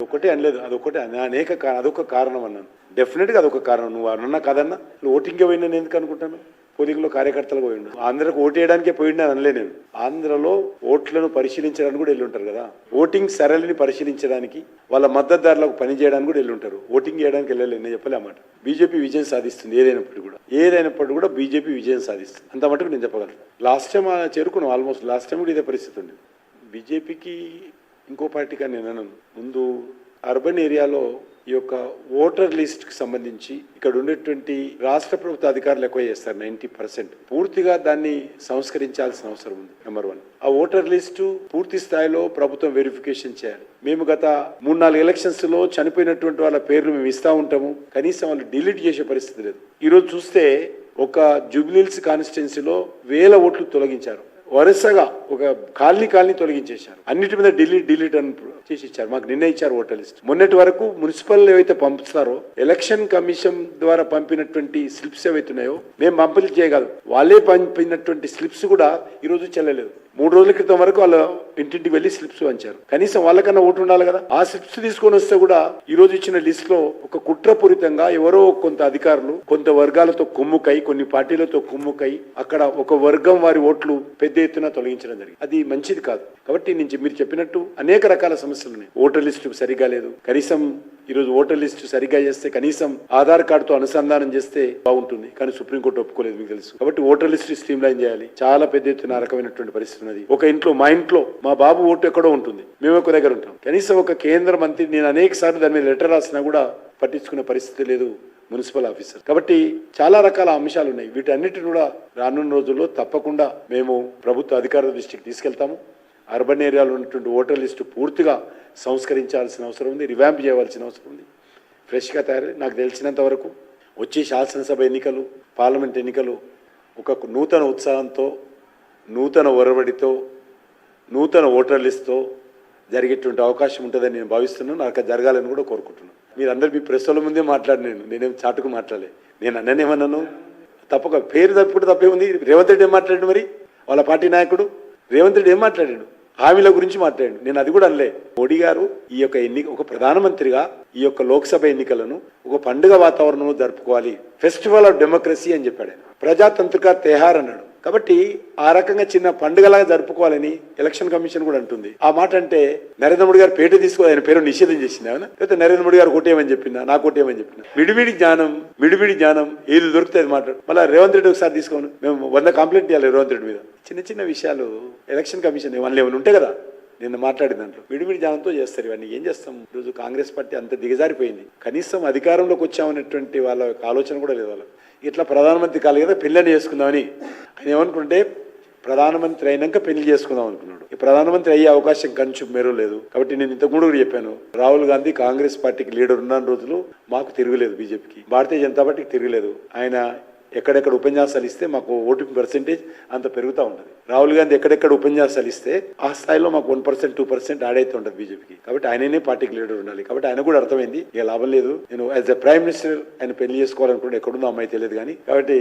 ఒకటే అనలేదు, అదొకటే అదొక కారణం అన్నాను. డెఫినెట్గా అదొక కారణం. నువ్వు అన్నా కాదన్నా, నువ్వు ఓటింగ్కే పోయినా ఎందుకు అనుకుంటాను? పోలింగ్లో కార్యకర్తలు పోయిండు, ఆంధ్రకు ఓటు వేయడానికే పోయిండు అని అనలే నేను. ఆంధ్రలో ఓట్లను పరిశీలించడానికి కూడా వెళ్ళి ఉంటారు కదా, ఓటింగ్ సరళిని పరిశీలించడానికి, వాళ్ళ మద్దతుదారులకు పనిచేయడానికి కూడా వెళ్ళి ఉంటారు. ఓటింగ్ చేయడానికి వెళ్ళలేదు, నేను చెప్పలే అన్నమాట. బీజేపీ విజయం సాధిస్తుంది ఏదైనప్పటికీ కూడా బీజేపీ విజయం సాధిస్తుంది, అంత మటుకు నేను చెప్పగలను. లాస్ట్ టైం చేరుకున్నాం, ఆల్మోస్ట్ లాస్ట్ టైం కూడా ఇదే పరిస్థితి ఉంది. బీజేపీకి ఇంకో పార్టీగా నేను అన్నాను. ముందు అర్బన్ ఏరియాలో ఈ యొక్క ఓటర్ లిస్ట్కి సంబంధించి ఇక్కడ ఉండేటువంటి రాష్ట్ర ప్రభుత్వ అధికారులు ఎక్కువ చేస్తారు, 90%. పూర్తిగా దాన్ని సంస్కరించాల్సిన అవసరం ఉంది. నెంబర్ 1, ఆ ఓటర్ లిస్టు పూర్తి స్థాయిలో ప్రభుత్వం వెరిఫికేషన్ చేయాలి. మేము గత 3-4 ఎలక్షన్స్ లో చనిపోయినటువంటి వాళ్ళ పేర్లు మేము ఇస్తా ఉంటాము, కనీసం వాళ్ళు డిలీట్ చేసే పరిస్థితి లేదు. ఈరోజు చూస్తే ఒక జూబ్లీహిల్స్ కాన్స్టిట్యున్సీలో 1000 ఓట్లు తొలగించారు. వరుసగా ఒక కాలనీ తొలగించేశారు. అన్నిటి మీద డిలీట్ అని చేసి ఇచ్చారు. మాకు నిన్న ఇచ్చారు ఓటర్ లిస్ట్. మొన్నటి వరకు మున్సిపల్ ఏవైతే పంపుతారో, ఎలక్షన్ కమిషన్ ద్వారా పంపినటువంటి స్లిప్స్ ఏవైతే ఉన్నాయో మేము పంపిణీ చేయగలం, వాళ్ళే పంపినటువంటి స్లిప్స్ కూడా ఈరోజు చెల్లలేదు. 3 రోజుల క్రితం వరకు వాళ్ళ ఇంటింటికి వెళ్లి స్లిప్స్ పంచారు. కనీసం వాళ్ళకన్నా ఓటు ఉండాలి కదా. ఆ స్లిప్స్ తీసుకొని వస్తే కూడా ఈ రోజు ఇచ్చిన లిస్ట్ లో ఒక కుట్రపూరితంగా ఎవరో కొంత అధికారులు కొంత వర్గాలతో కుమ్ముకై, కొన్ని పార్టీలతో కుమ్ముకై అక్కడ ఒక వర్గం వారి ఓట్లు పెద్ద ఎత్తున తొలగించడం జరిగింది. అది మంచిది కాదు. కాబట్టి మీరు చెప్పినట్టు అనేక రకాల సమస్యలు ఉన్నాయి. ఓటర్ లిస్టు సరిగా లేదు. కనీసం ఈరోజు ఓటర్ లిస్టు సరిగ్గా చేస్తే, కనీసం ఆధార్ కార్డుతో అనుసంధానం చేస్తే బాగుంటుంది. కానీ సుప్రీంకోర్టు ఒప్పుకోలేదు, మీకు తెలుసు. కాబట్టి ఓటర్ లిస్టు స్ట్రీమ్ లైన్ చేయాలి. చాలా పెద్ద ఎత్తున రకమైనటువంటి పరిస్థితి ఉన్నది. ఒక ఇంట్లో, మా ఇంట్లో మా బాబు ఓటు ఎక్కడో ఉంటుంది, మేము ఒక దగ్గర ఉంటాం. కనీసం ఒక కేంద్ర మంత్రి, నేను అనేక సార్లు దాని మీద లెటర్ రాసినా కూడా పట్టించుకునే పరిస్థితి లేదు మున్సిపల్ ఆఫీసర్. కాబట్టి చాలా రకాల అంశాలు ఉన్నాయి. వీటన్నిటిని కూడా రానున్న రోజుల్లో తప్పకుండా మేము ప్రభుత్వ అధికారుల దృష్టికి తీసుకెళ్తాము. అర్బన్ ఏరియాలో ఉన్నటువంటి ఓటర్ లిస్టు పూర్తిగా సంస్కరించాల్సిన అవసరం ఉంది, రివ్యాంప్ చేయవలసిన అవసరం ఉంది. ఫ్రెష్గా తయారై, నాకు తెలిసినంత వరకు వచ్చే శాసనసభ ఎన్నికలు, పార్లమెంట్ ఎన్నికలు ఒక నూతన ఉత్సాహంతో, నూతన ఒరవడితో, నూతన ఓటర్ లిస్ట్తో జరిగేటువంటి అవకాశం ఉంటుందని నేను భావిస్తున్నాను. నాకు జరగాలని కూడా కోరుకుంటున్నాను. మీరందరూ మీ ప్రెస్ల ముందే మాట్లాడినాను, నేనేం చాటుకు మాట్లాడలే. నేను అన్ననేమన్నాను, తప్పక పేరు తప్పుడు తప్పే ఉంది. రేవంత్ రెడ్డి ఏం మాట్లాడాడు, మరి వాళ్ళ పార్టీ నాయకుడు రేవంత్ రెడ్డి ఏం మాట్లాడాడు? హామీల గురించి మాట్లాడాడు. నేను అది కూడా అనలే. మోడీ గారు ఈ యొక్క ఒక ప్రధానమంత్రిగా ఈ యొక్క లోక్సభ ఎన్నికలను ఒక పండుగ వాతావరణంలో జరుపుకోవాలి, ఫెస్టివల్ ఆఫ్ డెమోక్రసీ అని చెప్పాడు. ప్రజాతంత్రిక తెహార్ అన్నాడు. కాబట్టి ఆ రకంగా చిన్న పండుగలాగా జరుపుకోవాలని ఎలక్షన్ కమిషన్ కూడా అంటుంది. ఆ మాట అంటే నరేంద్ర మోడీ గారు పేట తీసుకో, ఆయన పేరు నిషేధం చేసింది అవునా, లేకపోతే నరేంద్ర మోడీ గారు కొట్టేయమని చెప్పినా, నాకు కొట్టేయమని చెప్పినా, మిడిమిడి జ్ఞానం ఏది దొరికితే అది మాట్లాడు. మళ్ళీ రేవంత్ రెడ్డి ఒకసారి తీసుకోను, మేము 100 కంప్లైంట్ చేయాలి రేవంత్ రెడ్డి మీద. చిన్న విషయాలు ఎలక్షన్ కమిషన్ ఏమన్నా ఉంటాయి కదా, నిన్న మాట్లాడిన దాంట్లో విడివిడి జ్ఞానంతో చేస్తారు. ఇవన్నీ ఏం చేస్తాం? ఈరోజు కాంగ్రెస్ పార్టీ అంత దిగజారిపోయింది. కనీసం అధికారంలోకి వచ్చామనేటువంటి వాళ్ళ ఆలోచన కూడా లేదు వాళ్ళకి. ఇట్లా ప్రధానమంత్రి కాదు కదా పెళ్ళని చేసుకుందామని ఆయన ఏమనుకుంటే, ప్రధానమంత్రి అయినాక పెళ్లి చేసుకుందాం అనుకున్నాడు. ఈ ప్రధానమంత్రి అయ్యే అవకాశం కొంచెం మేరూ లేదు. కాబట్టి నేను ఇంతకు ముందు కూడా చెప్పాను, రాహుల్ గాంధీ కాంగ్రెస్ పార్టీకి లీడర్ ఉన్న రోజులు మాకు తిరగలేదు, బీజేపీకి, భారతీయ జనతా పార్టీకి తిరగలేదు. ఆయన ఎక్కడెక్కడ ఉపన్యాసాలు ఇస్తే మాకు ఓటింగ్ పర్సెంటేజ్ అంత పెరుగుతూ ఉంటుంది. రాహుల్ గాంధీ ఎక్కడెక్కడ ఉపన్యాసాలు ఇస్తే ఆ స్థాయిలో మాకు 1%, 2% యాడ్ అయితే ఉంటుంది బీజేపీకి. కాబట్టి ఆయననే పార్టీకి లీడర్ ఉండాలి. కాబట్టి ఆయన కూడా అర్థమైంది, ఇక లాభం లేదు, నేను యాజ్ ఎ ప్రైమ్ మినిస్టర్ ఆయన పెళ్లి చేసుకోవాలనుకుంటే ఎక్కడుందో అమ్మాయి తెలియదు కానీ, కాబట్టి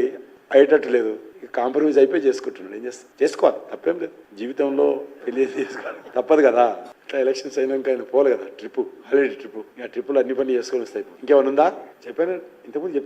అయ్యేటట్టు లేదు, కాంప్రమైజ్ అయిపోయి చేసుకుంటున్నాడు. ఏం చేస్తాం, చేసుకోవాలి, తప్పేం లేదు. జీవితంలో పెళ్లి చేసుకోవాలి, తప్పదు కదా. ఇట్లా ఎలక్షన్స్ అయినాక ఆయన పోలే కదా హాలిడే ట్రిప్. ఆ ట్రిప్పులు అన్ని పని చేసుకొని వస్తాయి. ఇంకేమైనా ఉందా? చెప్పాను ఇంతకుముందు.